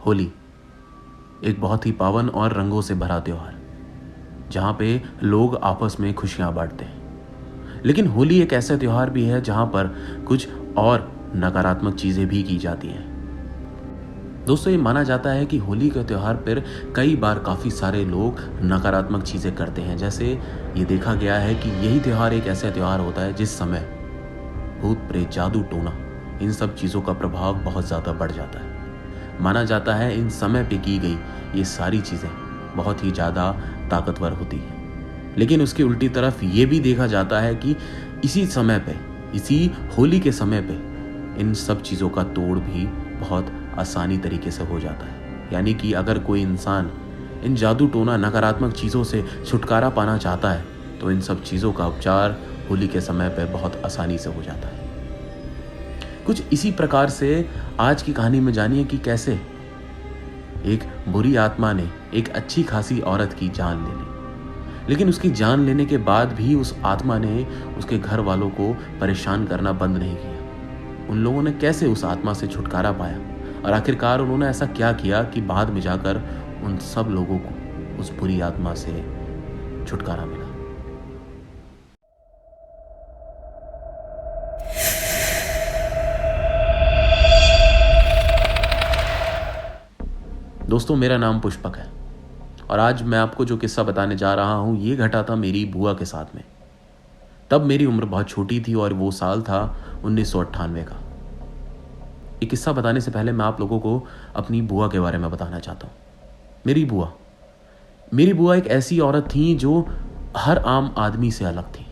होली एक बहुत ही पावन और रंगों से भरा त्योहार, जहाँ पे लोग आपस में खुशियाँ बांटते हैं। लेकिन होली एक ऐसा त्योहार भी है जहाँ पर कुछ और नकारात्मक चीज़ें भी की जाती हैं। दोस्तों, ये माना जाता है कि होली के त्योहार पर कई बार काफ़ी सारे लोग नकारात्मक चीज़ें करते हैं। जैसे ये देखा गया है कि यही त्योहार एक ऐसा त्योहार होता है जिस समय भूत प्रेत, जादू टोना, इन सब चीज़ों का प्रभाव बहुत ज़्यादा बढ़ जाता है। माना जाता है इन समय पे की गई ये सारी चीज़ें बहुत ही ज़्यादा ताकतवर होती हैं। लेकिन उसकी उल्टी तरफ ये भी देखा जाता है कि इसी समय पे, इसी होली के समय पे इन सब चीज़ों का तोड़ भी बहुत आसानी तरीके से हो जाता है। यानी कि अगर कोई इंसान इन जादू टोना नकारात्मक चीज़ों से छुटकारा पाना चाहता है तो इन सब चीज़ों का उपचार होली के समय पे बहुत आसानी से हो जाता है। कुछ इसी प्रकार से आज की कहानी में जानिए कि कैसे एक बुरी आत्मा ने एक अच्छी खासी औरत की जान ले ली, लेकिन उसकी जान लेने के बाद भी उस आत्मा ने उसके घर वालों को परेशान करना बंद नहीं किया। उन लोगों ने कैसे उस आत्मा से छुटकारा पाया और आखिरकार उन्होंने ऐसा क्या किया कि बाद में जाकर उन सब लोगों को उस बुरी आत्मा से छुटकारा मिला। दोस्तों, मेरा नाम पुष्पक है और आज मैं आपको जो किस्सा बताने जा रहा हूं ये घटा था मेरी बुआ के साथ में। तब मेरी उम्र बहुत छोटी थी और वो साल था 1998 का। ये किस्सा बताने से पहले मैं आप लोगों को अपनी बुआ के बारे में बताना चाहता हूँ। मेरी बुआ एक ऐसी औरत थी जो हर आम आदमी से अलग थी।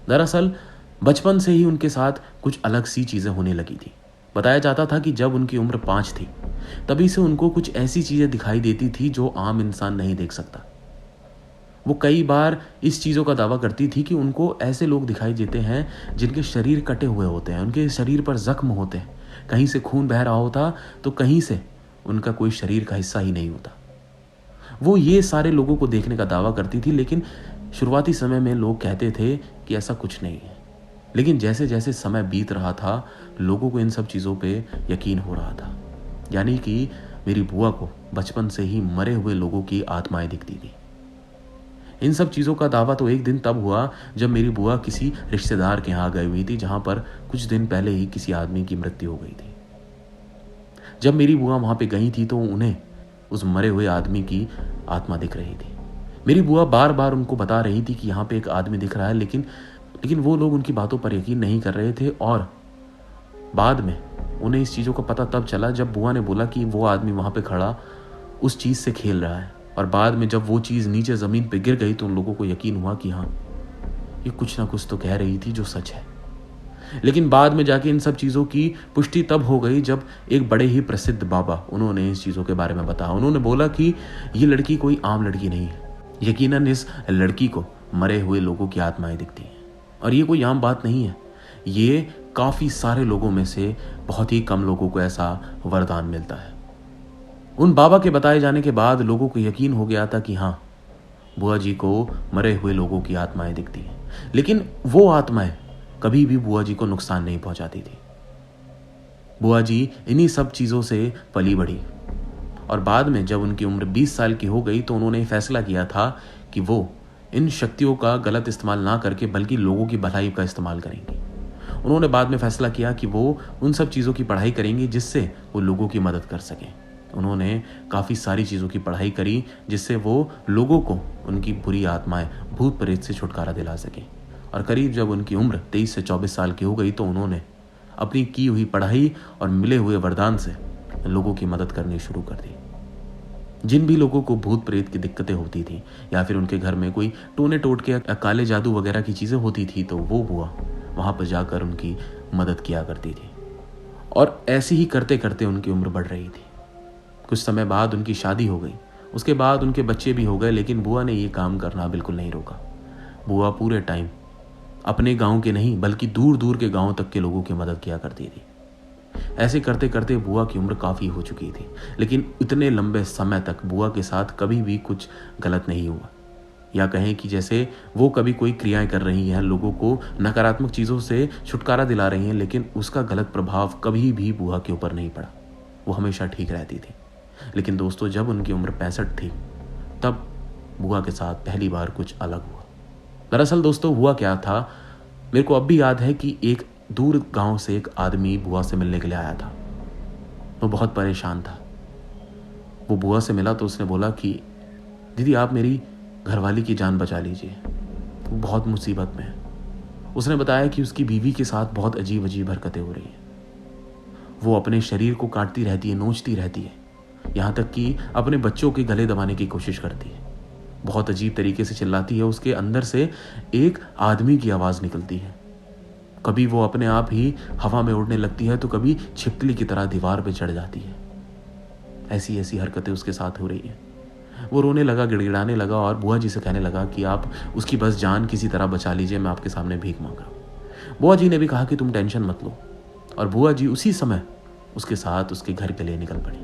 दरअसल बचपन से ही उनके साथ कुछ अलग सी चीज़ें होने लगी थी। बताया जाता था कि जब उनकी उम्र 5 थी तभी से उनको कुछ ऐसी चीज़ें दिखाई देती थी जो आम इंसान नहीं देख सकता। वो कई बार इस चीज़ों का दावा करती थी कि उनको ऐसे लोग दिखाई देते हैं जिनके शरीर कटे हुए होते हैं, उनके शरीर पर जख्म होते हैं, कहीं से खून बह रहा होता तो कहीं से उनका कोई शरीर का हिस्सा ही नहीं होता। वो ये सारे लोगों को देखने का दावा करती थी, लेकिन शुरुआती समय में लोग कहते थे कि ऐसा कुछ नहीं है। लेकिन जैसे जैसे समय बीत रहा था लोगों को इन सब चीज़ों पे यकीन हो रहा था। यानी कि मेरी बुआ को बचपन से ही मरे हुए लोगों की आत्माएं दिखती थी। इन सब चीज़ों का दावा तो एक दिन तब हुआ जब मेरी बुआ किसी रिश्तेदार के यहाँ गई हुई थी, जहाँ पर कुछ दिन पहले ही किसी आदमी की मृत्यु हो गई थी। जब मेरी बुआ वहाँ पे गई थी तो उन्हें उस मरे हुए आदमी की आत्मा दिख रही थी। मेरी बुआ बार बार उनको बता रही थी कि यहाँ पे एक आदमी दिख रहा है, लेकिन वो लोग उनकी बातों पर यकीन नहीं कर रहे थे। और बाद में उन्हें इस चीज़ों का पता तब चला जब बुआ ने बोला कि वो आदमी वहाँ पे खड़ा उस चीज़ से खेल रहा है। और बाद में जब वो चीज़ नीचे ज़मीन पे गिर गई तो उन लोगों को यकीन हुआ कि हाँ, ये कुछ ना कुछ तो कह रही थी जो सच है। लेकिन बाद में जाके इन सब चीज़ों की पुष्टि तब हो गई जब एक बड़े ही प्रसिद्ध बाबा उन्होंने इस चीज़ों के बारे में बताया। उन्होंने बोला कि ये लड़की कोई आम लड़की नहीं है। यकीनन इस लड़की को मरे हुए लोगों की आत्माएं दिखती हैं और ये कोई आम बात नहीं है। ये काफ़ी सारे लोगों में से बहुत ही कम लोगों को ऐसा वरदान मिलता है। उन बाबा के बताए जाने के बाद लोगों को यकीन हो गया था कि हाँ, बुआ जी को मरे हुए लोगों की आत्माएं दिखती हैं। लेकिन वो आत्माएं कभी भी बुआ जी को नुकसान नहीं पहुंचाती थी। बुआ जी इन्हीं सब चीज़ों से पली बढ़ी और बाद में जब उनकी उम्र 20 साल की हो गई तो उन्होंने फैसला किया था कि वो इन शक्तियों का गलत इस्तेमाल ना करके बल्कि लोगों की भलाई का इस्तेमाल करेंगी। उन्होंने बाद में फैसला किया कि वो उन सब चीज़ों की पढ़ाई करेंगी जिससे वो लोगों की मदद कर सकें। उन्होंने काफ़ी सारी चीज़ों की पढ़ाई करी जिससे वो लोगों को उनकी बुरी आत्माएं, भूत प्रेत से छुटकारा दिला सकें। और करीब जब उनकी उम्र 23 से 24 साल की हो गई तो उन्होंने अपनी की हुई पढ़ाई और मिले हुए वरदान से लोगों की मदद करनी शुरू कर दी। जिन भी लोगों को भूत प्रेत की दिक्कतें होती थी या फिर उनके घर में कोई टोने टोटके या काले जादू वगैरह की चीज़ें होती थी तो वो बुआ वहाँ पर जाकर उनकी मदद किया करती थी। और ऐसे ही करते करते उनकी उम्र बढ़ रही थी। कुछ समय बाद उनकी शादी हो गई, उसके बाद उनके बच्चे भी हो गए, लेकिन बुआ ने ये काम करना बिल्कुल नहीं रोका। बुआ पूरे टाइम अपने गांव के नहीं बल्कि दूर दूर के गांवों तक के लोगों की मदद किया करती थी। ऐसे करते करते बुआ की उम्र काफ़ी हो चुकी थी, लेकिन इतने लंबे समय तक बुआ के साथ कभी भी कुछ गलत नहीं हुआ। या कहें कि जैसे वो कभी कोई क्रियाएं कर रही हैं, लोगों को नकारात्मक चीज़ों से छुटकारा दिला रही हैं, लेकिन उसका गलत प्रभाव कभी भी बुआ के ऊपर नहीं पड़ा। वो हमेशा ठीक रहती थी। लेकिन दोस्तों जब उनकी उम्र 65 थी तब बुआ के साथ पहली बार कुछ अलग हुआ। दरअसल दोस्तों हुआ क्या था, मेरे को अब भी याद है कि एक दूर गांव से एक आदमी बुआ से मिलने के लिए आया था। वो बहुत परेशान था। वो बुआ से मिला तो उसने बोला कि दीदी आप मेरी घरवाली की जान बचा लीजिए, वो बहुत मुसीबत में है। उसने बताया कि उसकी बीवी के साथ बहुत अजीब अजीब हरकतें हो रही हैं। वो अपने शरीर को काटती रहती है, नोचती रहती है, यहाँ तक कि अपने बच्चों के गले दबाने की कोशिश करती है। बहुत अजीब तरीके से चिल्लाती है। उसके अंदर से एक आदमी की आवाज़ निकलती है। कभी वो अपने आप ही हवा में उड़ने लगती है तो कभी छिपकली की तरह दीवार पे चढ़ जाती है। ऐसी ऐसी हरकतें उसके साथ हो रही हैं। वो रोने लगा, गिड़गिड़ाने लगा और बुआ जी से कहने लगा कि आप उसकी बस जान किसी तरह बचा लीजिए, मैं आपके सामने भीख मांग रहा हूँ। बुआ जी ने भी कहा कि तुम टेंशन मत लो, और बुआ जी उसी समय उसके साथ उसके घर के लिए निकल पड़ी।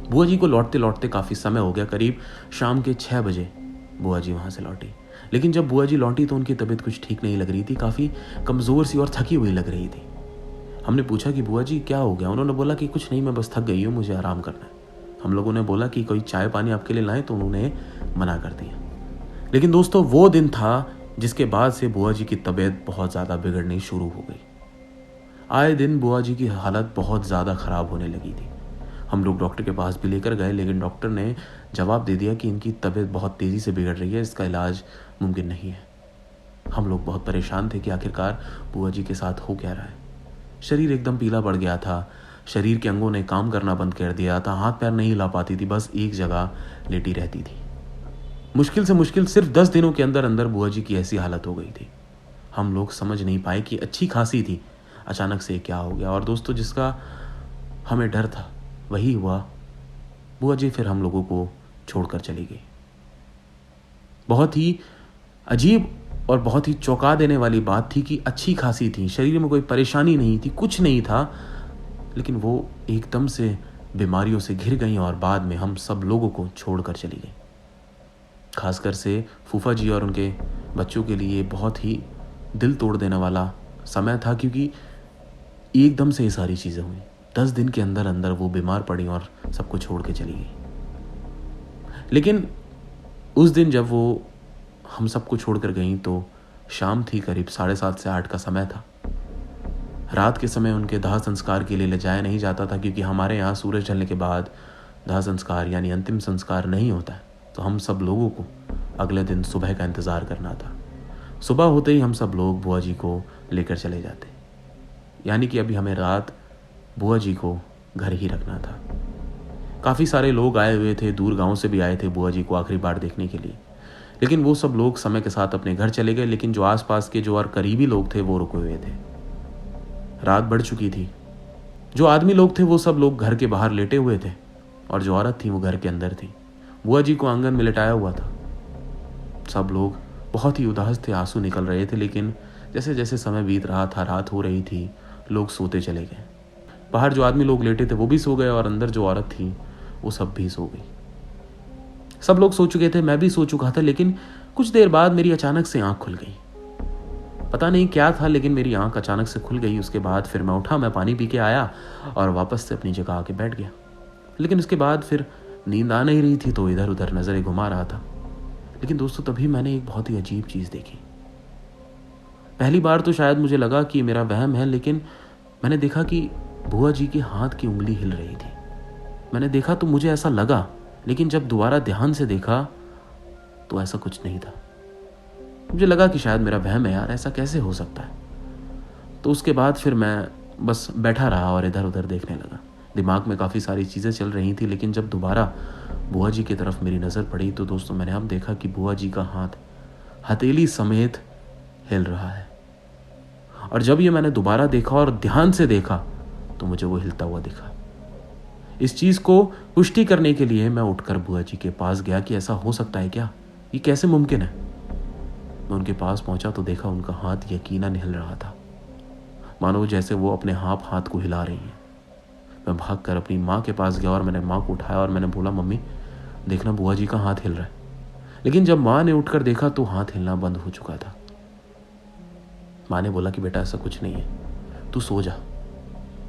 बुआ जी को लौटते लौटते काफ़ी समय हो गया। करीब शाम के 6 बजे बुआ जी वहाँ से लौटी। लेकिन जब बुआ जी लौटी तो उनकी तबीयत कुछ ठीक नहीं लग रही थी, काफ़ी कमज़ोर सी और थकी हुई लग रही थी। हमने पूछा कि बुआ जी क्या हो गया। उन्होंने बोला कि कुछ नहीं, मैं बस थक गई हूँ, मुझे आराम करना है। हम लोगों ने बोला कि कोई चाय पानी आपके लिए लाएं, तो उन्होंने मना कर दिया। लेकिन दोस्तों वो दिन था जिसके बाद से बुआ जी की तबीयत बहुत ज़्यादा बिगड़नी शुरू हो गई। आए दिन बुआ जी की हालत बहुत ज़्यादा ख़राब होने लगी थी। हम लोग डॉक्टर के पास भी लेकर गए, लेकिन डॉक्टर ने जवाब दे दिया कि इनकी तबीयत बहुत तेज़ी से बिगड़ रही है, इसका इलाज मुमकिन नहीं है। हम लोग बहुत परेशान थे कि आखिरकार बुआ जी के साथ हो क्या रहा है। शरीर एकदम पीला पड़ गया था, शरीर के अंगों ने काम करना बंद कर दिया था, हाथ पैर नहीं हिला पाती थी, बस एक जगह लेटी रहती थी। मुश्किल से मुश्किल सिर्फ 10 दिनों के अंदर अंदर बुआ जी की ऐसी हालत हो गई थी। हम लोग समझ नहीं पाए कि अच्छी खासी थी, अचानक से क्या हो गया। और दोस्तों जिसका हमें डर था वही हुआ। बुआ जी फिर हम लोगों को छोड़कर चली गई। बहुत ही अजीब और बहुत ही चौंका देने वाली बात थी कि अच्छी खासी थी, शरीर में कोई परेशानी नहीं थी, कुछ नहीं था, लेकिन वो एकदम से बीमारियों से घिर गई और बाद में हम सब लोगों को छोड़कर चली गई। खासकर से फूफा जी और उनके बच्चों के लिए बहुत ही दिल तोड़ देने वाला समय था, क्योंकि एकदम से ये सारी चीज़ें हुई। 10 दिन के अंदर अंदर वो बीमार पड़ी और सबको छोड़ के चली गई। लेकिन उस दिन जब वो हम सबको छोड़कर गई तो शाम थी, करीब 7:30 से 8 का समय था। रात के समय उनके दाह संस्कार के लिए ले जाया नहीं जाता था, क्योंकि हमारे यहाँ सूरज ढलने के बाद दाह संस्कार यानी अंतिम संस्कार नहीं होता है। तो हम सब लोगों को अगले दिन सुबह का इंतज़ार करना था। सुबह होते ही हम सब लोग बुआ जी को लेकर चले जाते, यानी कि अभी हमें रात बुआ जी को घर ही रखना था। काफ़ी सारे लोग आए हुए थे, दूर गांव से भी आए थे बुआ जी को आखिरी बार देखने के लिए। लेकिन वो सब लोग समय के साथ अपने घर चले गए, लेकिन जो आसपास के जो और करीबी लोग थे वो रुके हुए थे। रात बढ़ चुकी थी। जो आदमी लोग थे वो सब लोग घर के बाहर लेटे हुए थे, और जो औरत थी वो घर के अंदर थी। बुआ जी को आंगन में लिटाया हुआ था। सब लोग बहुत ही उदास थे, आंसू निकल रहे थे। लेकिन जैसे जैसे समय बीत रहा था, रात हो रही थी, लोग सोते चले गए। बाहर जो आदमी लोग लेटे थे वो भी सो गए, और अंदर जो औरत थी वो सब भी सो गई। सब लोग सो चुके थे, मैं भी सो चुका था। लेकिन कुछ देर बाद मेरी अचानक से आंख खुल गई। पता नहीं क्या था, लेकिन मेरी आंख अचानक से खुल गई। उसके बाद फिर मैं उठा, मैं पानी पी के आया और वापस से अपनी जगह आके बैठ गया। लेकिन उसके बाद फिर नींद आ नहीं रही थी, तो इधर उधर नजरें घुमा रहा था। लेकिन दोस्तों तभी मैंने एक बहुत ही अजीब चीज़ देखी। पहली बार तो शायद मुझे लगा कि मेरा वहम है, लेकिन मैंने देखा कि बुआ जी के हाथ की उंगली हिल रही थी। मैंने देखा तो मुझे ऐसा लगा, लेकिन जब दोबारा ध्यान से देखा तो ऐसा कुछ नहीं था। मुझे लगा कि शायद मेरा वहम है, यार ऐसा कैसे हो सकता है। तो उसके बाद फिर मैं बस बैठा रहा और इधर उधर देखने लगा। दिमाग में काफ़ी सारी चीज़ें चल रही थी, लेकिन जब दोबारा बुआ जी की तरफ मेरी नज़र पड़ी तो दोस्तों मैंने अब देखा कि बुआ जी का हाथ हथेली समेत हिल रहा है। और जब ये मैंने दोबारा देखा और ध्यान से देखा तो मुझे वो हिलता हुआ दिखा। इस चीज़ को पुष्टि करने के लिए मैं उठकर बुआ जी के पास गया कि ऐसा हो सकता है क्या, ये कैसे मुमकिन है। मैं उनके पास पहुंचा तो देखा उनका हाथ यकीनन हिल रहा था, मानो जैसे वो अपने हाथ को हिला रही है। मैं भागकर अपनी माँ के पास गया और मैंने माँ को उठाया और मैंने बोला, मम्मी देखना बुआ जी का हाथ हिल रहा है। लेकिन जब माँ ने उठकर देखा तो हाथ हिलना बंद हो चुका था। माँ ने बोला कि बेटा ऐसा कुछ नहीं है, तू सो जा,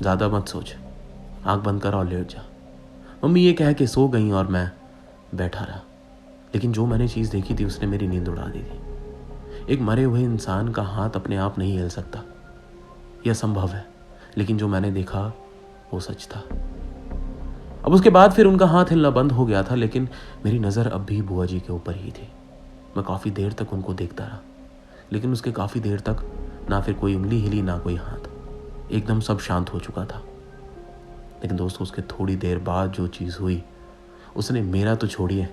ज़्यादा मत सोच, आंख बंद कर और लेट जा। मम्मी ये कह के सो गई और मैं बैठा रहा। लेकिन जो मैंने चीज़ देखी थी उसने मेरी नींद उड़ा दी थी। एक मरे हुए इंसान का हाथ अपने आप नहीं हिल सकता, यह संभव है, लेकिन जो मैंने देखा वो सच था। अब उसके बाद फिर उनका हाथ हिलना बंद हो गया था, लेकिन मेरी नज़र अब भी बुआ जी के ऊपर ही थी। मैं काफ़ी देर तक उनको देखता रहा, लेकिन उसके काफ़ी देर तक ना फिर कोई उंगली हिली ना कोई हाथ, एकदम सब शांत हो चुका था। लेकिन दोस्तों उसके थोड़ी देर बाद जो चीज़ हुई उसने मेरा तो छोड़िए,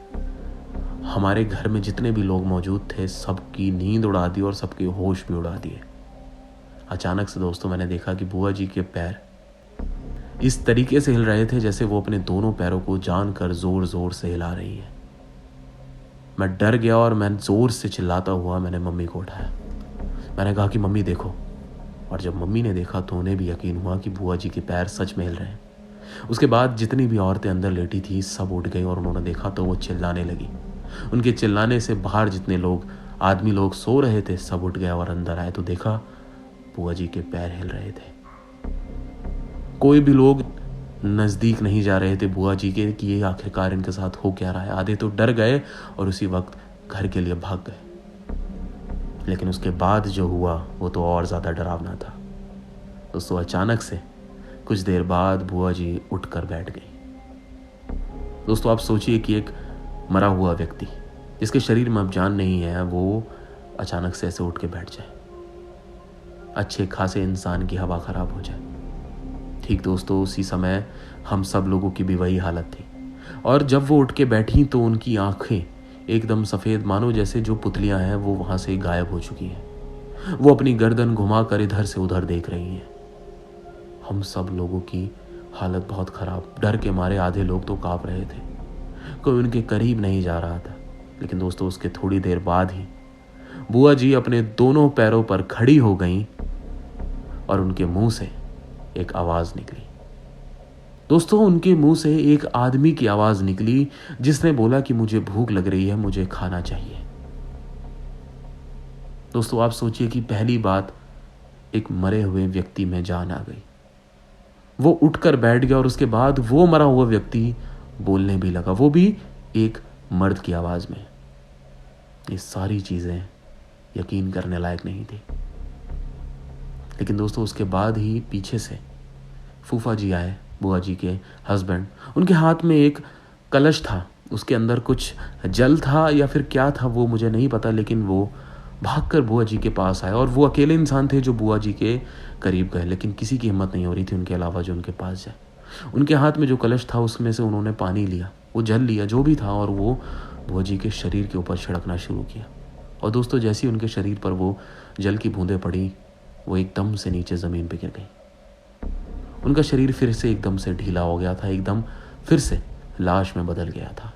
हमारे घर में जितने भी लोग मौजूद थे सबकी नींद उड़ा दी और सबके होश भी उड़ा दिए। अचानक से दोस्तों मैंने देखा कि बुआ जी के पैर इस तरीके से हिल रहे थे जैसे वो अपने दोनों पैरों को जानकर जोर जोर से हिला रही है। मैं डर गया और मैं जोर से चिल्लाता हुआ मैंने मम्मी को उठाया। मैंने कहा कि मम्मी देखो। और जब मम्मी ने देखा तो उन्हें भी यकीन हुआ कि बुआ जी के पैर सच में हिल रहे हैं। उसके बाद जितनी भी औरतें अंदर लेटी थी सब उठ गई और उन्होंने देखा तो वो चिल्लाने लगी। उनके चिल्लाने से बाहर जितने लोग आदमी लोग सो रहे थे सब उठ गए और अंदर आए तो देखा बुआ जी के पैर हिल रहे थे। कोई भी लोग नज़दीक नहीं जा रहे थे बुआ जी के कि ये आखिरकार इनके साथ हो क्या रहा है। आधे तो डर गए और उसी वक्त घर के लिए भाग गए। लेकिन उसके बाद जो हुआ वो तो और ज़्यादा डरावना था। दोस्तों अचानक से कुछ देर बाद बुआ जी उठकर बैठ गई। दोस्तों आप सोचिए कि एक मरा हुआ व्यक्ति जिसके शरीर में अब जान नहीं है वो अचानक से ऐसे उठ के बैठ जाए। अच्छे खासे इंसान की हवा खराब हो जाए। ठीक दोस्तों उसी समय हम सब लोगों की भी वही हालत थी। और जब वो उठ के बैठी तो उनकी आंखें एकदम सफ़ेद मानो जैसे जो पुतलियां हैं वो वहां से गायब हो चुकी हैं। वो अपनी गर्दन घुमाकर इधर से उधर देख रही हैं। हम सब लोगों की हालत बहुत ख़राब, डर के मारे आधे लोग तो काँप रहे थे। कोई उनके करीब नहीं जा रहा था। लेकिन दोस्तों उसके थोड़ी देर बाद ही बुआ जी अपने दोनों पैरों पर खड़ी हो गईं और उनके मुंह से एक आवाज निकली। दोस्तों उनके मुंह से एक आदमी की आवाज निकली जिसने बोला कि मुझे भूख लग रही है, मुझे खाना चाहिए। दोस्तों आप सोचिए कि पहली बात एक मरे हुए व्यक्ति में जान आ गई। वो उठकर बैठ गया और उसके बाद वो मरा हुआ व्यक्ति बोलने भी लगा, वो भी एक मर्द की आवाज में। ये सारी चीजें यकीन करने लायक नहीं थी। लेकिन दोस्तों उसके बाद ही पीछे से फूफा जी आए, बुआ जी के हस्बैंड। उनके हाथ में एक कलश था, उसके अंदर कुछ जल था या फिर क्या था वो मुझे नहीं पता, लेकिन वो भागकर बुआ जी के पास आए। और वो अकेले इंसान थे जो बुआ जी के करीब गए, लेकिन किसी की हिम्मत नहीं हो रही थी उनके अलावा जो उनके पास जाए। उनके हाथ में जो कलश था उसमें से उन्होंने पानी लिया, वो जल लिया जो भी था, और वो बुआ जी के शरीर के ऊपर छिड़कना शुरू किया। और दोस्तों जैसे ही उनके शरीर पर वो जल की बूंदें पड़ी वो एकदम से नीचे ज़मीन पर गिर गई। उनका शरीर फिर से एकदम से ढीला हो गया था, एकदम फिर से लाश में बदल गया था।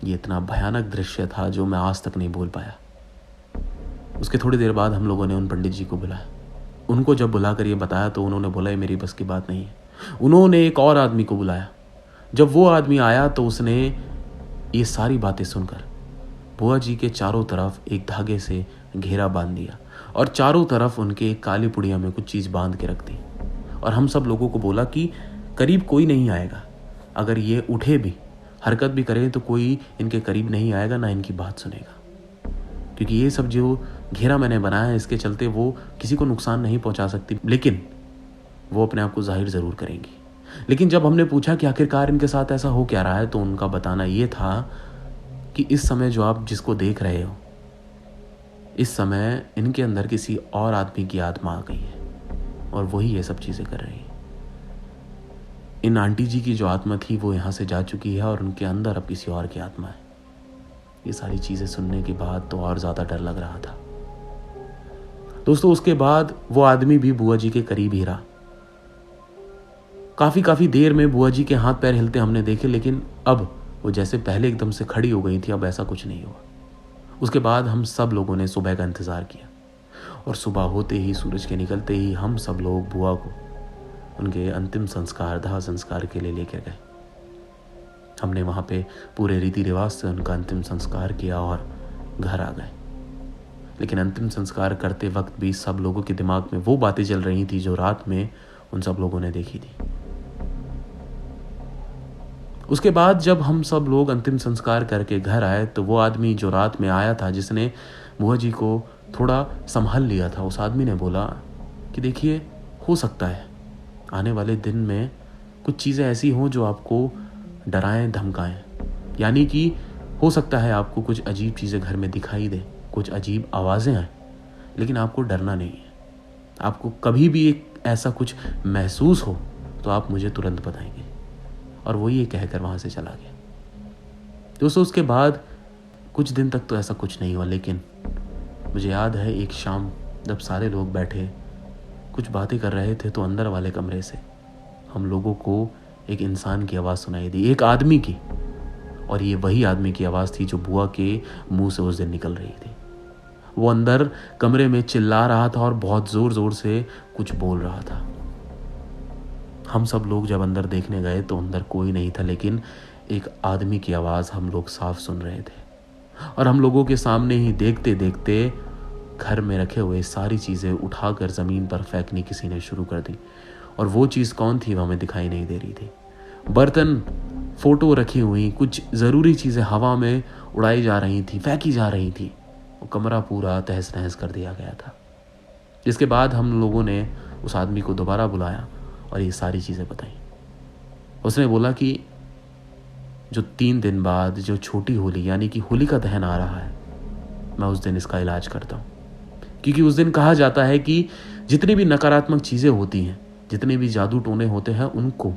ये इतना भयानक दृश्य था जो मैं आज तक नहीं भूल पाया। उसके थोड़ी देर बाद हम लोगों ने उन पंडित जी को बुलाया। उनको जब बुलाकर ये बताया तो उन्होंने बोला ये मेरी बस की बात नहीं है। उन्होंने एक और आदमी को बुलाया। जब वो आदमी आया तो उसने ये सारी बातें सुनकर बुआ जी के चारों तरफ एक धागे से घेरा बांध दिया और चारों तरफ उनके काली पुड़िया में कुछ चीज़ बांध के रख दी। और हम सब लोगों को बोला कि करीब कोई नहीं आएगा, अगर ये उठे भी हरकत भी करें तो कोई इनके करीब नहीं आएगा, ना इनकी बात सुनेगा, क्योंकि ये सब जो घेरा मैंने बनाया है इसके चलते वो किसी को नुकसान नहीं पहुंचा सकती, लेकिन वो अपने आप को जाहिर ज़रूर करेंगी। लेकिन जब हमने पूछा कि आखिरकार इनके साथ ऐसा हो क्या रहा है तो उनका बताना ये था कि इस समय जो आप जिसको देख रहे हो, इस समय इनके अंदर किसी और आदमी की आत्मा आ गई है और वही ये सब चीज़ें कर रही है। इन आंटी जी की जो आत्मा थी वो यहाँ से जा चुकी है और उनके अंदर अब किसी और की आत्मा है। ये सारी चीज़ें सुनने के बाद तो और ज़्यादा डर लग रहा था। दोस्तों उसके बाद वो आदमी भी बुआ जी के करीब ही रहा। काफ़ी देर में बुआ जी के हाथ पैर हिलते हमने देखे, लेकिन अब वो जैसे पहले एकदम से खड़ी हो गई थी, अब ऐसा कुछ नहीं हुआ। उसके बाद हम सब लोगों ने सुबह का इंतज़ार किया और सुबह होते ही, सूरज के निकलते ही हम सब लोग बुआ को उनके अंतिम संस्कार, दाह संस्कार के लिए लेकर गए। हमने वहाँ पे पूरे रीति रिवाज से उनका अंतिम संस्कार किया और घर आ गए। लेकिन अंतिम संस्कार करते वक्त भी सब लोगों के दिमाग में वो बातें चल रही थी जो रात में उन सब लोगों ने देखी थी। उसके बाद जब हम सब लोग अंतिम संस्कार करके घर आए तो वो आदमी जो रात में आया था, जिसने बुआ जी को थोड़ा संभाल लिया था, उस आदमी ने बोला कि देखिए, हो सकता है आने वाले दिन में कुछ चीज़ें ऐसी हों जो आपको डराएं धमकाएं। यानी कि हो सकता है आपको कुछ अजीब चीज़ें घर में दिखाई दें, कुछ अजीब आवाज़ें आएँ, लेकिन आपको डरना नहीं है। आपको कभी भी एक ऐसा कुछ महसूस हो तो आप मुझे तुरंत बताएंगे। और वो ये कहकर वहाँ से चला गया। दोस्तों, उसके बाद कुछ दिन तक तो ऐसा कुछ नहीं हुआ, लेकिन मुझे याद है एक शाम जब सारे लोग बैठे कुछ बातें कर रहे थे तो अंदर वाले कमरे से हम लोगों को एक इंसान की आवाज़ सुनाई दी, एक आदमी की। और ये वही आदमी की आवाज़ थी जो बुआ के मुंह से उस दिन निकल रही थी। वो अंदर कमरे में चिल्ला रहा था और बहुत ज़ोर ज़ोर से कुछ बोल रहा था। हम सब लोग जब अंदर देखने गए तो अंदर कोई नहीं था, लेकिन एक आदमी की आवाज़ हम लोग साफ सुन रहे थे। और हम लोगों के सामने ही देखते देखते घर में रखे हुए सारी चीज़ें उठाकर ज़मीन पर फेंकनी किसी ने शुरू कर दी। और वो चीज़ कौन थी वो हमें दिखाई नहीं दे रही थी। बर्तन, फ़ोटो रखी हुई, कुछ ज़रूरी चीज़ें हवा में उड़ाई जा रही थी, फेंकी जा रही थी। वो कमरा पूरा तहस नहस कर दिया गया था। जिसके बाद हम लोगों ने उस आदमी को दोबारा बुलाया और ये सारी चीज़ें बताई। उसने बोला कि जो 3 दिन बाद जो छोटी होली यानी कि होली का दहन आ रहा है, मैं उस दिन इसका इलाज करता हूँ। क्योंकि उस दिन कहा जाता है कि जितनी भी नकारात्मक चीज़ें होती हैं, जितने भी जादू टोने होते हैं, उनको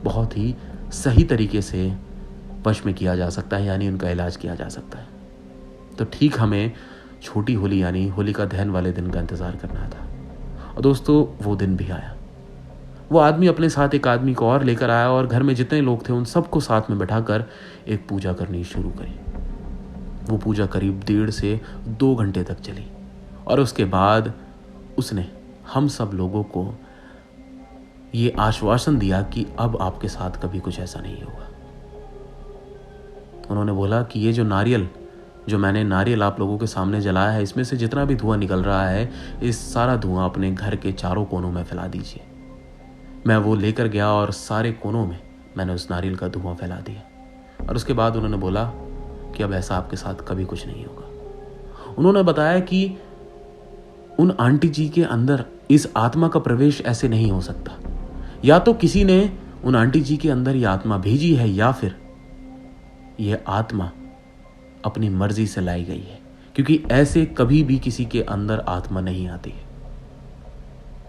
बहुत ही सही तरीके से वश में किया जा सकता है, यानी उनका इलाज किया जा सकता है। तो ठीक हमें छोटी होली यानी होली का दहन वाले दिन का इंतज़ार करना था। और दोस्तों, वो दिन भी आया। वो आदमी अपने साथ एक आदमी को और लेकर आया और घर में जितने लोग थे उन सबको साथ में बैठाकर एक पूजा करनी शुरू करी। वो पूजा करीब 1.5 से 2 घंटे तक चली। और उसके बाद उसने हम सब लोगों को ये आश्वासन दिया कि अब आपके साथ कभी कुछ ऐसा नहीं होगा। उन्होंने बोला कि ये जो मैंने नारियल आप लोगों के सामने जलाया है, इसमें से जितना भी धुआं निकल रहा है, इस सारा धुआं अपने घर के चारों कोनों में फैला दीजिए। मैं वो लेकर गया और सारे कोनों में मैंने उस नारियल का धुआं फैला दिया। और उसके बाद उन्होंने बोला कि अब ऐसा आपके साथ कभी कुछ नहीं होगा। उन्होंने बताया कि उन आंटी जी के अंदर इस आत्मा का प्रवेश ऐसे नहीं हो सकता। या तो किसी ने उन आंटी जी के अंदर ये आत्मा भेजी है, या फिर ये आत्मा अपनी मर्जी से लाई गई है, क्योंकि ऐसे कभी भी किसी के अंदर आत्मा नहीं आती है।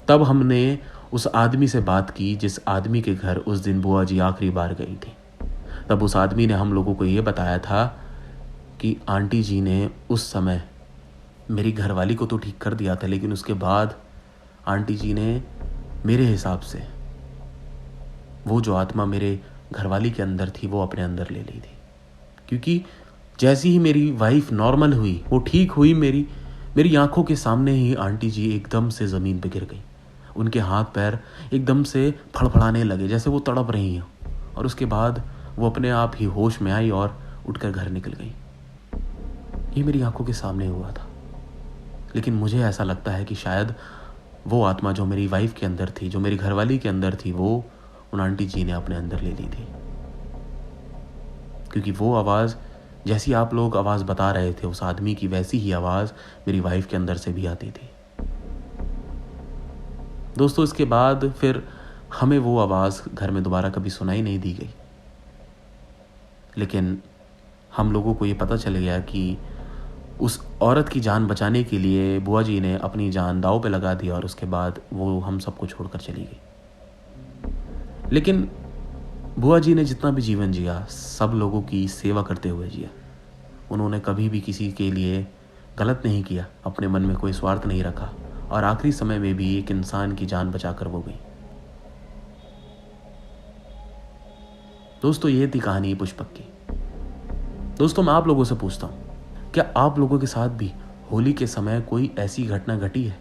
तब हमने उस आदमी से बात की जिस आदमी के घर उस दिन बुआ जी आखिरी बार गई थी। तब उस आदमी ने हम लोगों को ये बताया था कि आंटी जी ने उस समय मेरी घरवाली को तो ठीक कर दिया था, लेकिन उसके बाद आंटी जी ने मेरे हिसाब से वो जो आत्मा मेरे घरवाली के अंदर थी वो अपने अंदर ले ली थी। क्योंकि जैसी ही मेरी वाइफ नॉर्मल हुई, वो ठीक हुई, मेरी आंखों के सामने ही आंटी जी एकदम से ज़मीन पे गिर गई। उनके हाथ पैर एकदम से फड़फड़ाने लगे जैसे वो तड़प रही हैं। और उसके बाद वो अपने आप ही होश में आई और उठकर घर निकल गई। ये मेरी आंखों के सामने हुआ था। लेकिन मुझे ऐसा लगता है कि शायद वो आत्मा जो मेरी वाइफ के अंदर थी, जो मेरी घरवाली के अंदर थी, वो उन आंटी जी ने अपने अंदर ले ली थी। क्योंकि वो आवाज़, जैसी आप लोग आवाज़ बता रहे थे उस आदमी की, वैसी ही आवाज़ मेरी वाइफ के अंदर से भी आती थी। दोस्तों, इसके बाद फिर हमें वो आवाज़ घर में दोबारा कभी सुनाई नहीं दी गई। लेकिन हम लोगों को ये पता चल गया कि उस औरत की जान बचाने के लिए बुआ जी ने अपनी जान दांव पे लगा दी और उसके बाद वो हम सबको छोड़कर चली गई। लेकिन बुआ जी ने जितना भी जीवन जिया, सब लोगों की सेवा करते हुए जिया। उन्होंने कभी भी किसी के लिए गलत नहीं किया, अपने मन में कोई स्वार्थ नहीं रखा, और आखिरी समय में भी एक इंसान की जान बचाकर वो गई। दोस्तों, ये थी कहानी पुष्पक की। दोस्तों, मैं आप लोगों से पूछता हूँ, क्या आप लोगों के साथ भी होली के समय कोई ऐसी घटना घटी है?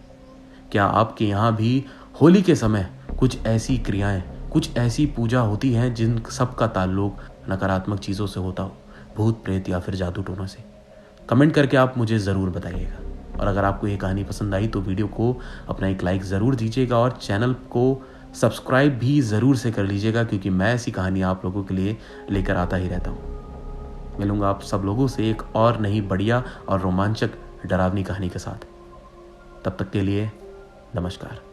क्या आपके यहाँ भी होली के समय कुछ ऐसी क्रियाएं, कुछ ऐसी पूजा होती हैं जिन सब का ताल्लुक नकारात्मक चीज़ों से होता हो, भूत प्रेत या फिर जादू टोना से? कमेंट करके आप मुझे ज़रूर बताइएगा। और अगर आपको ये कहानी पसंद आई तो वीडियो को अपना एक लाइक ज़रूर दीजिएगा और चैनल को सब्सक्राइब भी ज़रूर से कर लीजिएगा, क्योंकि मैं ऐसी कहानी आप लोगों के लिए लेकर आता ही रहता हूँ। मिलूंगा आप सब लोगों से एक और नई बढ़िया और रोमांचक डरावनी कहानी के साथ। तब तक के लिए नमस्कार।